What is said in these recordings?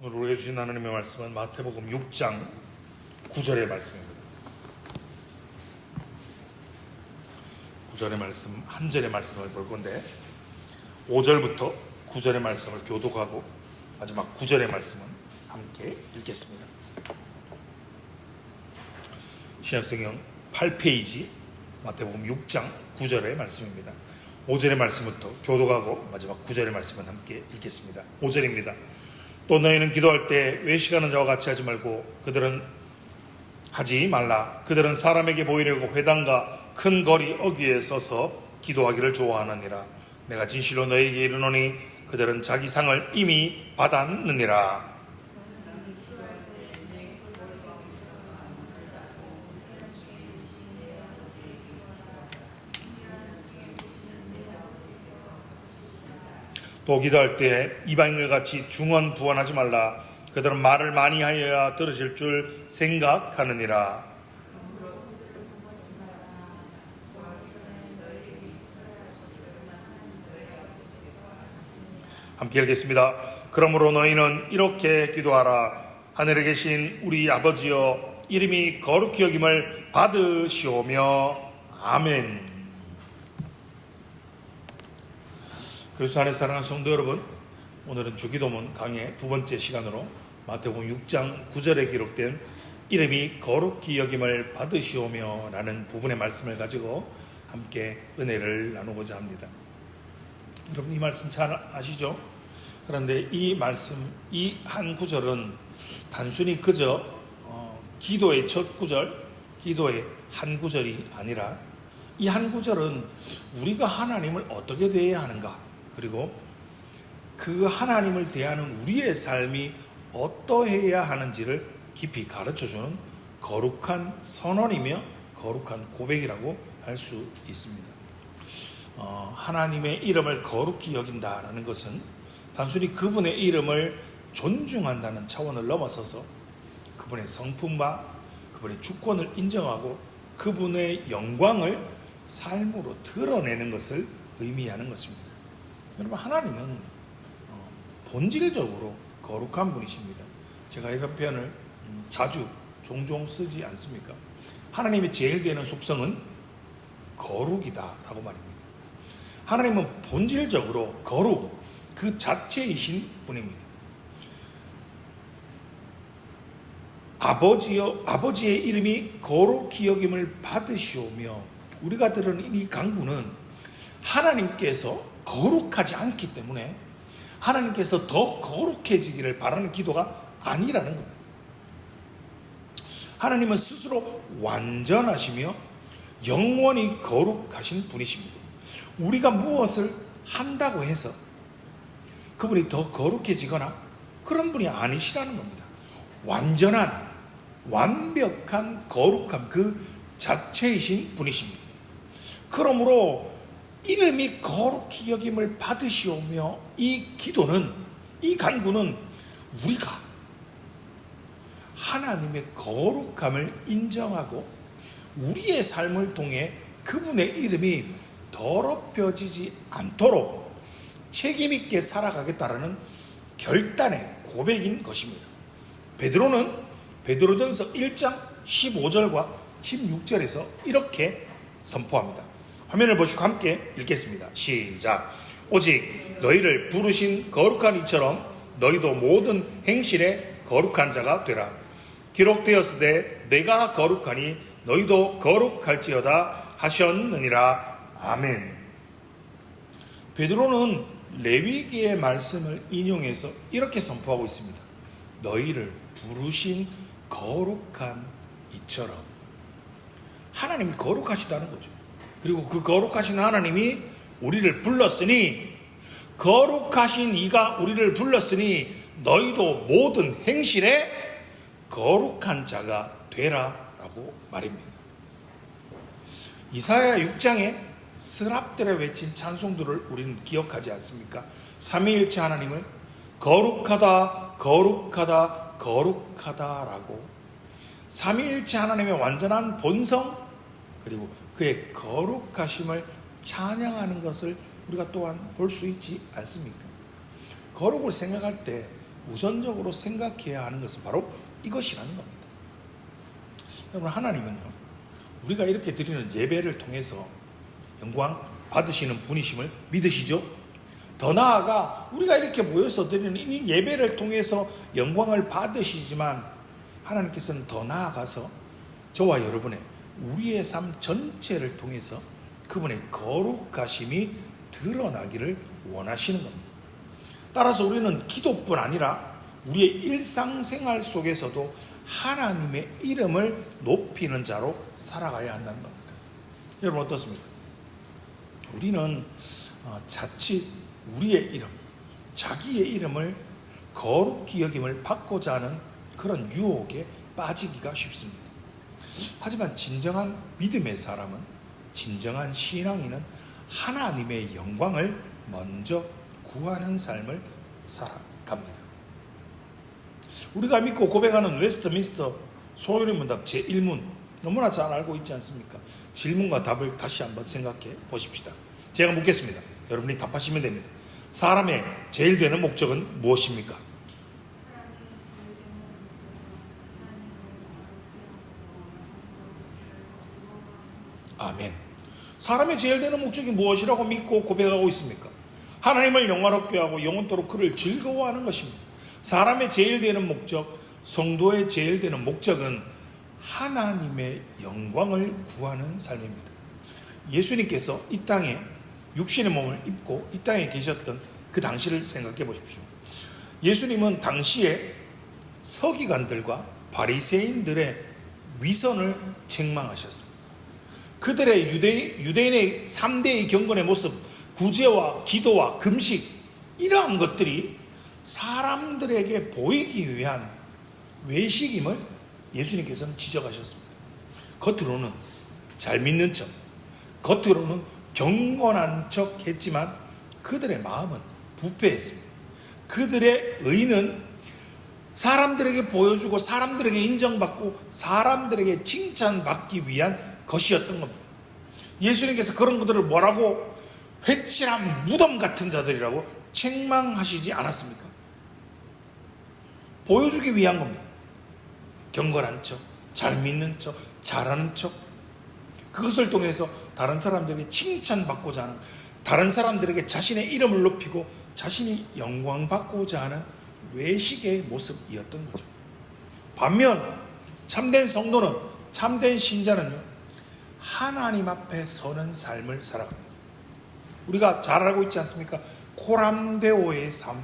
오늘 우리에게 주신 하나님의 말씀은 마태복음 6장 9절의 말씀입니다. 9절의 말씀, 한 절의 말씀을 볼 건데 5절부터 9절의 말씀을 교독하고 마지막 9절의 말씀은 함께 읽겠습니다. 신약성경 8페이지 마태복음 6장 9절의 말씀입니다. 5절의 말씀부터 교독하고 마지막 9절의 말씀은 함께 읽겠습니다. 5절입니다. 또 너희는 기도할 때 외식하는 자와 같이 하지 말고 그들은 하지 말라. 그들은 사람에게 보이려고 회당과 큰 거리 어귀에 서서 기도하기를 좋아하느니라. 내가 진실로 너희에게 이르노니 그들은 자기 상을 이미 받았느니라. 또 기도할 때 이방인들 같이 중언부언하지 말라. 그들은 말을 많이 하여야 들으실 줄 생각하느니라. 함께 읽겠습니다. 그러므로 너희는 이렇게 기도하라. 하늘에 계신 우리 아버지여, 이름이 거룩히 여김을 받으시오며. 아멘. 그리스도 안에 사랑하는 성도 여러분, 오늘은 주기도문 강의 두 번째 시간으로 마태복음 6장 9절에 기록된 이름이 거룩히 여김을 받으시오며 라는 부분의 말씀을 가지고 함께 은혜를 나누고자 합니다. 여러분, 이 말씀 잘 아시죠? 그런데 이 말씀, 이 한 구절은 단순히 그저 기도의 첫 구절, 기도의 한 구절이 아니라 이 한 구절은 우리가 하나님을 어떻게 대해야 하는가, 그리고 그 하나님을 대하는 우리의 삶이 어떠해야 하는지를 깊이 가르쳐주는 거룩한 선언이며 거룩한 고백이라고 할 수 있습니다. 하나님의 이름을 거룩히 여긴다라는 것은 단순히 그분의 이름을 존중한다는 차원을 넘어서서 그분의 성품과 그분의 주권을 인정하고 그분의 영광을 삶으로 드러내는 것을 의미하는 것입니다. 여러분, 하나님은 본질적으로 거룩한 분이십니다. 제가 이런 표현을 종종 쓰지 않습니까? 하나님의 제일 되는 속성은 거룩이다라고 말입니다. 하나님은 본질적으로 거룩 그 자체이신 분입니다. 아버지의 이름이 거룩히 여김을 받으시오며, 우리가 들은 이 강구는 하나님께서 거룩하지 않기 때문에 하나님께서 더 거룩해지기를 바라는 기도가 아니라는 겁니다. 하나님은 스스로 완전하시며 영원히 거룩하신 분이십니다. 우리가 무엇을 한다고 해서 그분이 더 거룩해지거나 그런 분이 아니시라는 겁니다. 완전한, 완벽한 거룩함 그 자체이신 분이십니다. 그러므로 이름이 거룩히 여김을 받으시오며, 이 기도는, 이 간구는 우리가 하나님의 거룩함을 인정하고 우리의 삶을 통해 그분의 이름이 더럽혀지지 않도록 책임있게 살아가겠다라는 결단의 고백인 것입니다. 베드로는 베드로전서 1장 15절과 16절에서 이렇게 선포합니다. 화면을 보시고 함께 읽겠습니다. 시작. 오직 너희를 부르신 거룩한 이처럼 너희도 모든 행실에 거룩한 자가 되라. 기록되었으되 내가 거룩하니 너희도 거룩할지어다 하셨느니라. 아멘. 베드로는 레위기의 말씀을 인용해서 이렇게 선포하고 있습니다. 너희를 부르신 거룩한 이처럼. 하나님이 거룩하시다는 거죠. 그리고 그 거룩하신 하나님이 우리를 불렀으니, 거룩하신 이가 우리를 불렀으니 너희도 모든 행실에 거룩한 자가 되라 라고 말입니다. 이사야 6장에 스랍들에 외친 찬송들을 우리는 기억하지 않습니까? 삼위일체 하나님을 거룩하다 거룩하다 거룩하다라고, 삼위일체 하나님의 완전한 본성 그리고 그의 거룩하심을 찬양하는 것을 우리가 또한 볼 수 있지 않습니까? 거룩을 생각할 때 우선적으로 생각해야 하는 것은 바로 이것이라는 겁니다. 여러분, 하나님은요, 우리가 이렇게 드리는 예배를 통해서 영광 받으시는 분이심을 믿으시죠? 더 나아가 우리가 이렇게 모여서 드리는 이 예배를 통해서 영광을 받으시지만 하나님께서는 더 나아가서 저와 여러분의 우리의 삶 전체를 통해서 그분의 거룩하심이 드러나기를 원하시는 겁니다. 따라서 우리는 기도뿐 아니라 우리의 일상생활 속에서도 하나님의 이름을 높이는 자로 살아가야 한다는 겁니다. 여러분 어떻습니까? 우리는 자칫 우리의 이름, 자기의 이름을 거룩히 여김을 받고자 하는 그런 유혹에 빠지기가 쉽습니다. 하지만 진정한 믿음의 사람은, 진정한 신앙인은 하나님의 영광을 먼저 구하는 삶을 살아갑니다. 우리가 믿고 고백하는 웨스트민스터 소요리 문답 제1문 너무나 잘 알고 있지 않습니까? 질문과 답을 다시 한번 생각해 보십시다. 제가 묻겠습니다. 여러분이 답하시면 됩니다. 사람의 제일 되는 목적은 무엇입니까? 아멘. 사람의 제일 되는 목적이 무엇이라고 믿고 고백하고 있습니까? 하나님을 영화롭게 하고 영원토록 그를 즐거워하는 것입니다. 사람의 제일 되는 목적, 성도의 제일 되는 목적은 하나님의 영광을 구하는 삶입니다. 예수님께서 이 땅에 육신의 몸을 입고 이 땅에 계셨던 그 당시를 생각해 보십시오. 예수님은 당시에 서기관들과 바리새인들의 위선을 책망하셨습니다. 그들의 유대인의 3대의 경건의 모습, 구제와 기도와 금식, 이러한 것들이 사람들에게 보이기 위한 외식임을 예수님께서는 지적하셨습니다. 겉으로는 잘 믿는 척, 겉으로는 경건한 척 했지만 그들의 마음은 부패했습니다. 그들의 의는 사람들에게 보여주고 사람들에게 인정받고 사람들에게 칭찬받기 위한 것이었던 겁니다. 예수님께서 그런 것들을 뭐라고? 회칠한 무덤 같은 자들이라고 책망하시지 않았습니까? 보여주기 위한 겁니다. 경건한 척, 잘 믿는 척, 잘하는 척, 그것을 통해서 다른 사람들에게 칭찬받고자 하는, 다른 사람들에게 자신의 이름을 높이고 자신이 영광받고자 하는 외식의 모습이었던 거죠. 반면 참된 성도는, 참된 신자는요, 하나님 앞에 서는 삶을 살아갑니다. 우리가 잘 알고 있지 않습니까? 코람데오의 삶,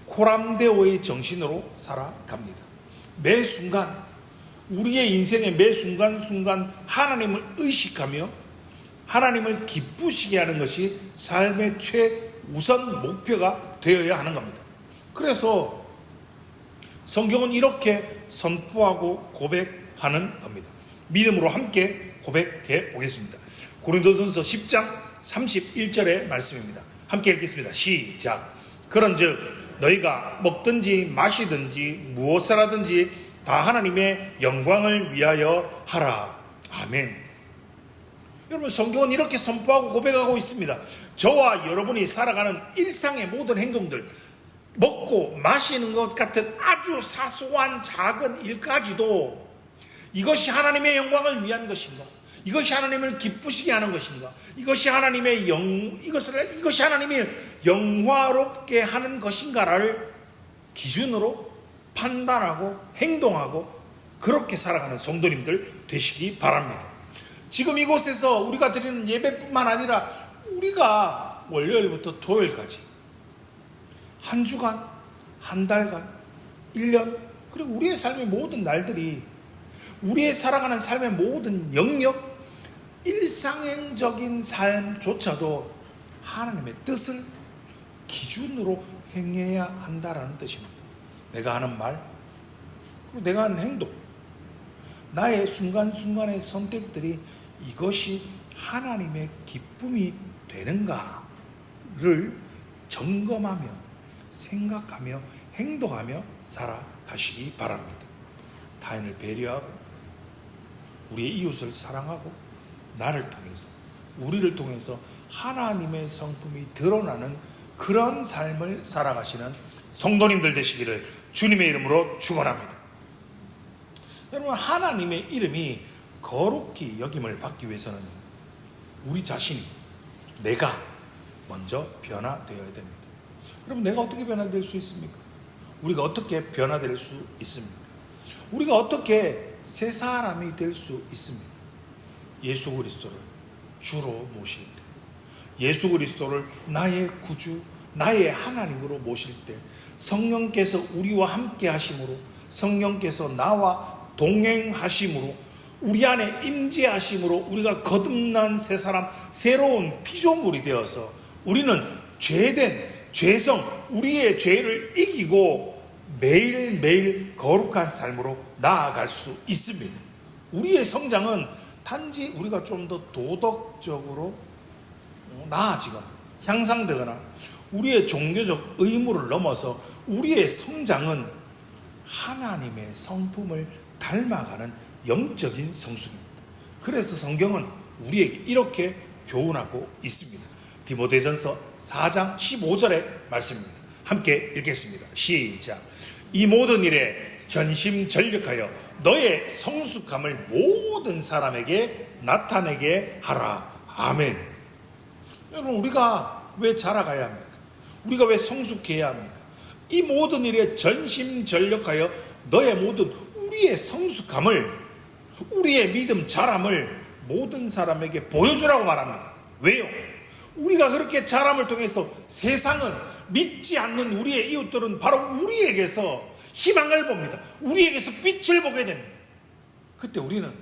코람데오의 정신으로 살아갑니다. 매 순간, 우리의 인생의 매 순간순간 하나님을 의식하며 하나님을 기쁘시게 하는 것이 삶의 최우선 목표가 되어야 하는 겁니다. 그래서 성경은 이렇게 선포하고 고백하는 겁니다. 믿음으로 함께 고백해 보겠습니다. 고린도전서 10장 31절의 말씀입니다. 함께 읽겠습니다. 시작. 그런즉 너희가 먹든지 마시든지 무엇을 하든지 다 하나님의 영광을 위하여 하라. 아멘. 여러분, 성경은 이렇게 선포하고 고백하고 있습니다. 저와 여러분이 살아가는 일상의 모든 행동들, 먹고 마시는 것 같은 아주 사소한 작은 일까지도 이것이 하나님의 영광을 위한 것인가? 이것이 하나님을 기쁘시게 하는 것인가? 이것이 하나님의 이것이 하나님을 영화롭게 하는 것인가를 기준으로 판단하고 행동하고 그렇게 살아가는 성도님들 되시기 바랍니다. 지금 이곳에서 우리가 드리는 예배뿐만 아니라 우리가 월요일부터 토요일까지 한 주간, 한 달간, 1년, 그리고 우리의 삶의 모든 날들이, 우리의 살아가는 삶의 모든 영역, 일상적인 삶조차도 하나님의 뜻을 기준으로 행해야 한다라는 뜻입니다. 내가 하는 말, 그리고 내가 하는 행동, 나의 순간순간의 선택들이 이것이 하나님의 기쁨이 되는가를 점검하며 생각하며 행동하며 살아가시기 바랍니다. 타인을 배려하고 우리의 이웃을 사랑하고 나를 통해서, 우리를 통해서 하나님의 성품이 드러나는 그런 삶을 살아가시는 성도님들 되시기를 주님의 이름으로 축원합니다. 여러분, 하나님의 이름이 거룩히 여김을 받기 위해서는 우리 자신이, 내가 먼저 변화되어야 됩니다. 여러분, 내가 어떻게 변화될 수 있습니까? 우리가 어떻게 변화될 수 있습니까? 우리가 어떻게 새 사람이 될 수 있습니까? 예수 그리스도를 주로 모실 때, 예수 그리스도를 나의 구주, 나의 하나님으로 모실 때, 성령께서 우리와 함께 하심으로, 성령께서 나와 동행하심으로, 우리 안에 임재하심으로 우리가 거듭난 새 사람, 새로운 피조물이 되어서 우리는 죄된 죄성, 우리의 죄를 이기고 매일매일 거룩한 삶으로 나아갈 수 있습니다. 우리의 성장은 단지 우리가 좀 더 도덕적으로 나아지거나 향상되거나 우리의 종교적 의무를 넘어서 우리의 성장은 하나님의 성품을 닮아가는 영적인 성숙입니다. 그래서 성경은 우리에게 이렇게 교훈하고 있습니다. 디모데전서 4장 15절의 말씀입니다. 함께 읽겠습니다. 시작. 이 모든 일에 전심전력하여 너의 성숙함을 모든 사람에게 나타내게 하라. 아멘. 여러분, 우리가 왜 자라가야 합니까? 우리가 왜 성숙해야 합니까? 이 모든 일에 전심전력하여 너의 모든 우리의 성숙함을, 우리의 믿음 자람을 모든 사람에게 보여주라고 말합니다. 왜요? 우리가 그렇게 자람을 통해서 세상은, 믿지 않는 우리의 이웃들은 바로 우리에게서 희망을 봅니다. 우리에게서 빛을 보게 됩니다. 그때 우리는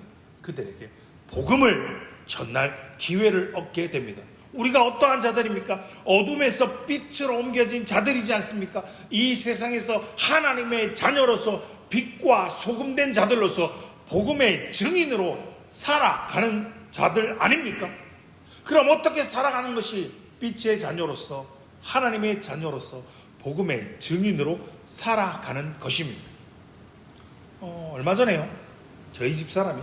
그들에게 복음을 전할 기회를 얻게 됩니다. 우리가 어떠한 자들입니까? 어둠에서 빛으로 옮겨진 자들이지 않습니까? 이 세상에서 하나님의 자녀로서 빛과 소금된 자들로서 복음의 증인으로 살아가는 자들 아닙니까? 그럼 어떻게 살아가는 것이 빛의 자녀로서, 하나님의 자녀로서 복음의 증인으로 살아가는 것입니다. 얼마 전에요, 저희 집 사람이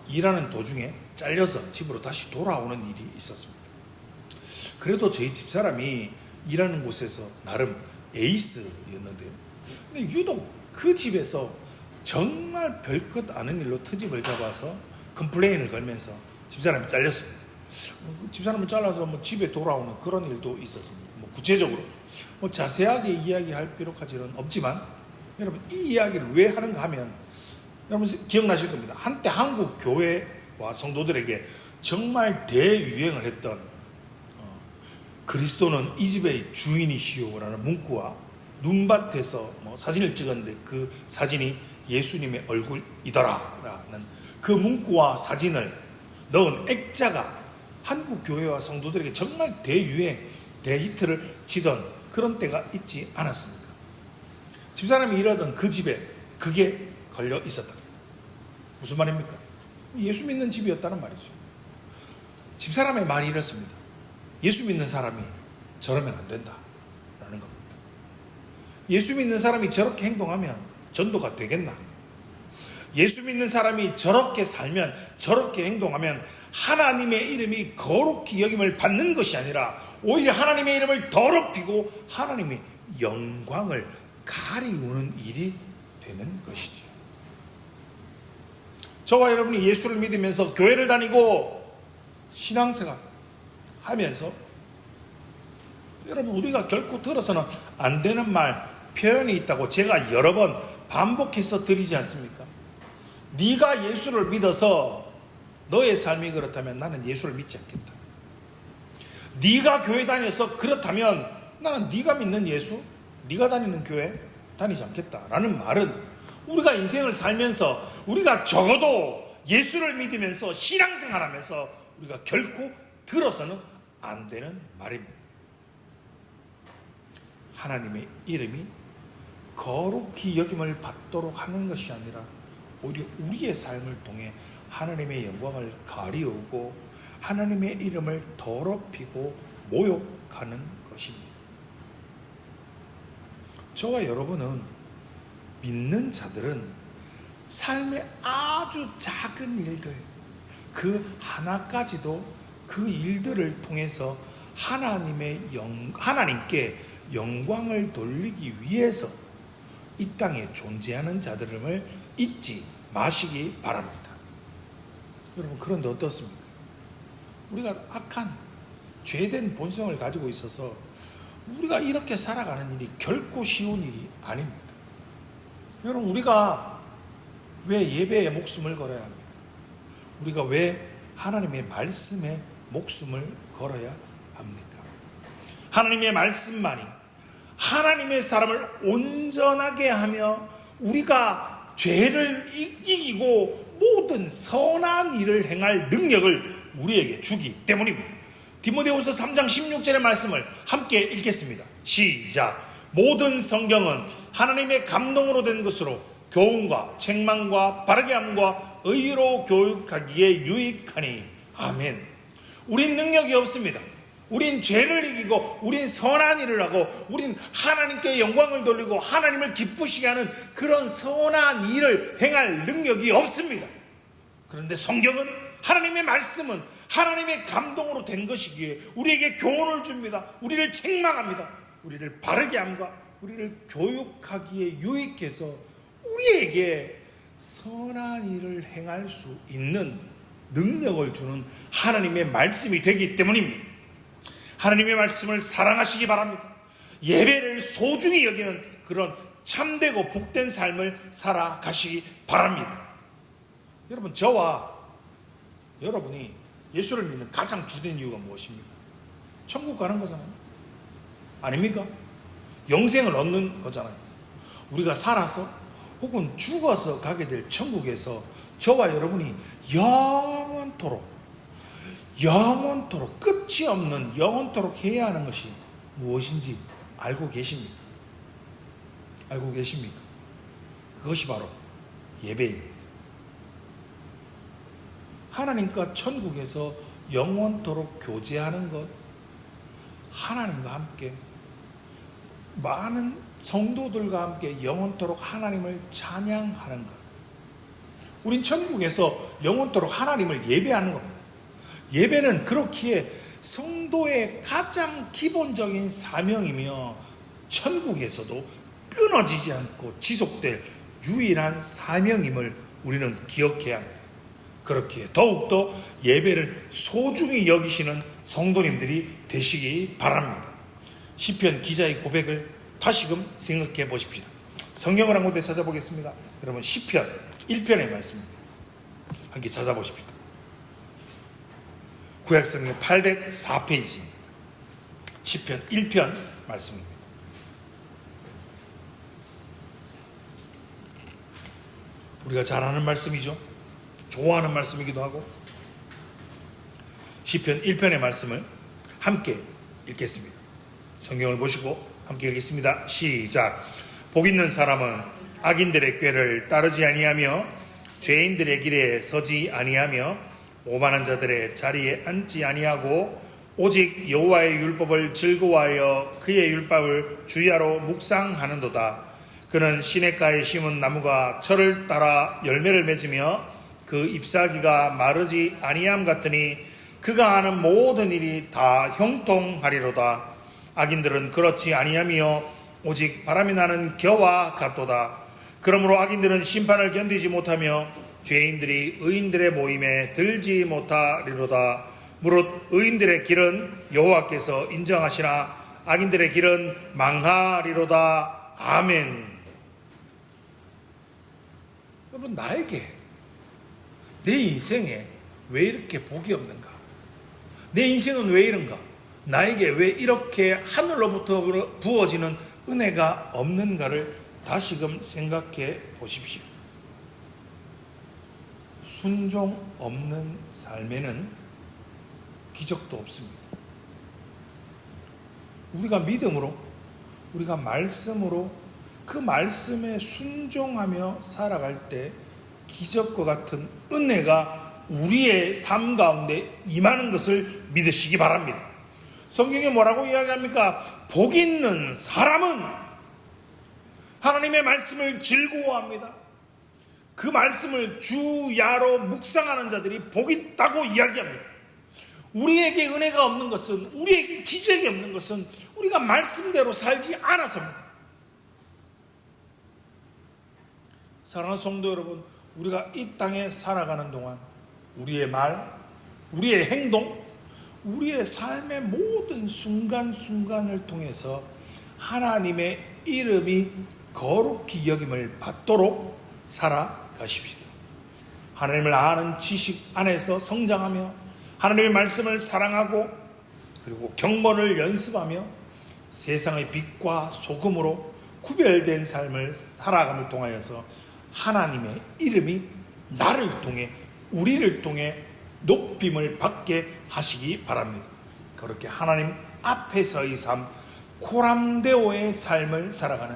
일하는 도중에 잘려서 집으로 다시 돌아오는 일이 있었습니다. 그래도 저희 집 사람이 일하는 곳에서 나름 에이스였는데요, 근데 유독 그 집에서 정말 별것 아닌 일로 트집을 잡아서 컴플레인을 걸면서 집사람이 잘렸습니다. 집사람을 잘라서 집에 돌아오는 그런 일도 있었습니다. 구체적으로 자세하게 이야기할 필요까지는 없지만, 여러분, 이 이야기를 왜 하는가 하면, 여러분 기억나실 겁니다. 한때 한국 교회와 성도들에게 정말 대유행을 했던 그리스도는 이 집의 주인이시오라는 문구와 눈밭에서 사진을 찍었는데 그 사진이 예수님의 얼굴이더라라는 그 문구와 사진을 넣은 액자가 한국 교회와 성도들에게 정말 대유행, 대히트를 치던 그런 때가 있지 않았습니까? 집사람이 일하던 그 집에 그게 걸려 있었다. 무슨 말입니까? 예수 믿는 집이었다는 말이죠. 집사람의 말이 이렇습니다. 예수 믿는 사람이 저러면 안 된다 라는 겁니다. 예수 믿는 사람이 저렇게 행동하면 전도가 되겠나? 예수 믿는 사람이 저렇게 살면, 저렇게 행동하면 하나님의 이름이 거룩히 여김을 받는 것이 아니라 오히려 하나님의 이름을 더럽히고 하나님의 영광을 가리우는 일이 되는 것이죠. 저와 여러분이 예수를 믿으면서 교회를 다니고 신앙생활 하면서, 여러분, 우리가 결코 들어서는 안 되는 말, 표현이 있다고 제가 여러 번 반복해서 드리지 않습니까? 네가 예수를 믿어서 너의 삶이 그렇다면 나는 예수를 믿지 않겠다. 네가 교회 다녀서 그렇다면 나는 네가 믿는 예수, 네가 다니는 교회 다니지 않겠다라는 말은, 우리가 인생을 살면서 우리가 적어도 예수를 믿으면서 신앙생활하면서 우리가 결코 들어서는 안 되는 말입니다. 하나님의 이름이 거룩히 여김을 받도록 하는 것이 아니라 오히려 우리의 삶을 통해 하나님의 영광을 가리우고 하나님의 이름을 더럽히고 모욕하는 것입니다. 저와 여러분은, 믿는 자들은 삶의 아주 작은 일들, 그 하나까지도 그 일들을 통해서 하나님께 영광을 돌리기 위해서 이 땅에 존재하는 자들을 잊지 마시기 바랍니다. 여러분, 그런데 어떻습니까? 우리가 악한 죄된 본성을 가지고 있어서 우리가 이렇게 살아가는 일이 결코 쉬운 일이 아닙니다. 여러분, 우리가 왜 예배에 목숨을 걸어야 합니까? 우리가 왜 하나님의 말씀에 목숨을 걸어야 합니까? 하나님의 말씀만이 하나님의 사람을 온전하게 하며 우리가 죄를 이기고 모든 선한 일을 행할 능력을 우리에게 주기 때문입니다. 디모데후서 3장 16절의 말씀을 함께 읽겠습니다. 시작. 모든 성경은 하나님의 감동으로 된 것으로 교훈과 책망과 바르게 함과 의로 교육하기에 유익하니. 아멘. 우린 능력이 없습니다. 우린 죄를 이기고 우린 선한 일을 하고 우린 하나님께 영광을 돌리고 하나님을 기쁘시게 하는 그런 선한 일을 행할 능력이 없습니다. 그런데 성경은, 하나님의 말씀은 하나님의 감동으로 된 것이기에 우리에게 교훈을 줍니다. 우리를 책망합니다. 우리를 바르게 함과 우리를 교육하기에 유익해서 우리에게 선한 일을 행할 수 있는 능력을 주는 하나님의 말씀이 되기 때문입니다. 하나님의 말씀을 사랑하시기 바랍니다. 예배를 소중히 여기는 그런 참되고 복된 삶을 살아가시기 바랍니다. 여러분, 저와 여러분이 예수를 믿는 가장 주된 이유가 무엇입니까? 천국 가는 거잖아요. 아닙니까? 영생을 얻는 거잖아요. 우리가 살아서 혹은 죽어서 가게 될 천국에서 저와 여러분이 영원토록 끝이 없는 영원토록 해야 하는 것이 무엇인지 알고 계십니까? 알고 계십니까? 그것이 바로 예배입니다. 하나님과 천국에서 영원토록 교제하는 것, 하나님과 함께 많은 성도들과 함께 영원토록 하나님을 찬양하는 것, 우린 천국에서 영원토록 하나님을 예배하는 겁니다. 예배는 그렇기에 성도의 가장 기본적인 사명이며 천국에서도 끊어지지 않고 지속될 유일한 사명임을 우리는 기억해야 합니다. 그렇기에 더욱더 예배를 소중히 여기시는 성도님들이 되시기 바랍니다. 시편 기자의 고백을 다시금 생각해 보십시다. 성경을 한 군데 찾아보겠습니다. 여러분, 시편 1편의 말씀입니다. 함께 찾아보십시다. 구약성경 804페이지입니다. 시편 1편 말씀입니다. 우리가 잘 아는 말씀이죠. 좋아하는 말씀이기도 하고. 시편 1편의 말씀을 함께 읽겠습니다. 성경을 보시고 함께 읽겠습니다. 시작. 복 있는 사람은 악인들의 꾀를 따르지 아니하며 죄인들의 길에 서지 아니하며 오만한 자들의 자리에 앉지 아니하고 오직 여호와의 율법을 즐거워하여 그의 율법을 주야로 묵상하는도다. 그는 시냇가에 심은 나무가 철을 따라 열매를 맺으며 그 잎사귀가 마르지 아니함 같으니 그가 하는 모든 일이 다 형통하리로다. 악인들은 그렇지 아니하며 오직 바람이 나는 겨와 같도다. 그러므로 악인들은 심판을 견디지 못하며 죄인들이 의인들의 모임에 들지 못하리로다. 무릇 의인들의 길은 여호와께서 인정하시나 악인들의 길은 망하리로다. 아멘. 여러분, 나에게 내 인생에 왜 이렇게 복이 없는가? 내 인생은 왜 이런가? 나에게 왜 이렇게 하늘로부터 부어지는 은혜가 없는가를 다시금 생각해 보십시오. 순종 없는 삶에는 기적도 없습니다. 우리가 믿음으로, 우리가 말씀으로 그 말씀에 순종하며 살아갈 때 기적과 같은 은혜가 우리의 삶 가운데 임하는 것을 믿으시기 바랍니다. 성경에 뭐라고 이야기합니까? 복 있는 사람은 하나님의 말씀을 즐거워합니다. 그 말씀을 주야로 묵상하는 자들이 복 있다고 이야기합니다. 우리에게 은혜가 없는 것은, 우리에게 기적이 없는 것은 우리가 말씀대로 살지 않아서입니다. 사랑하는 성도 여러분, 우리가 이 땅에 살아가는 동안 우리의 말, 우리의 행동, 우리의 삶의 모든 순간순간을 통해서 하나님의 이름이 거룩히 여김을 받도록 살아가십시다. 하나님을 아는 지식 안에서 성장하며 하나님의 말씀을 사랑하고 그리고 경건을 연습하며 세상의 빛과 소금으로 구별된 삶을 살아감을 통하여서 하나님의 이름이 나를 통해 우리를 통해 높임을 받게 하시기 바랍니다. 그렇게 하나님 앞에서의 삶, 코람데오의 삶을 살아가는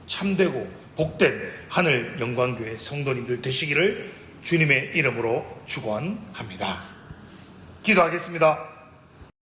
참되고 복된 하늘 영광교회 성도님들 되시기를 주님의 이름으로 축원합니다. 기도하겠습니다.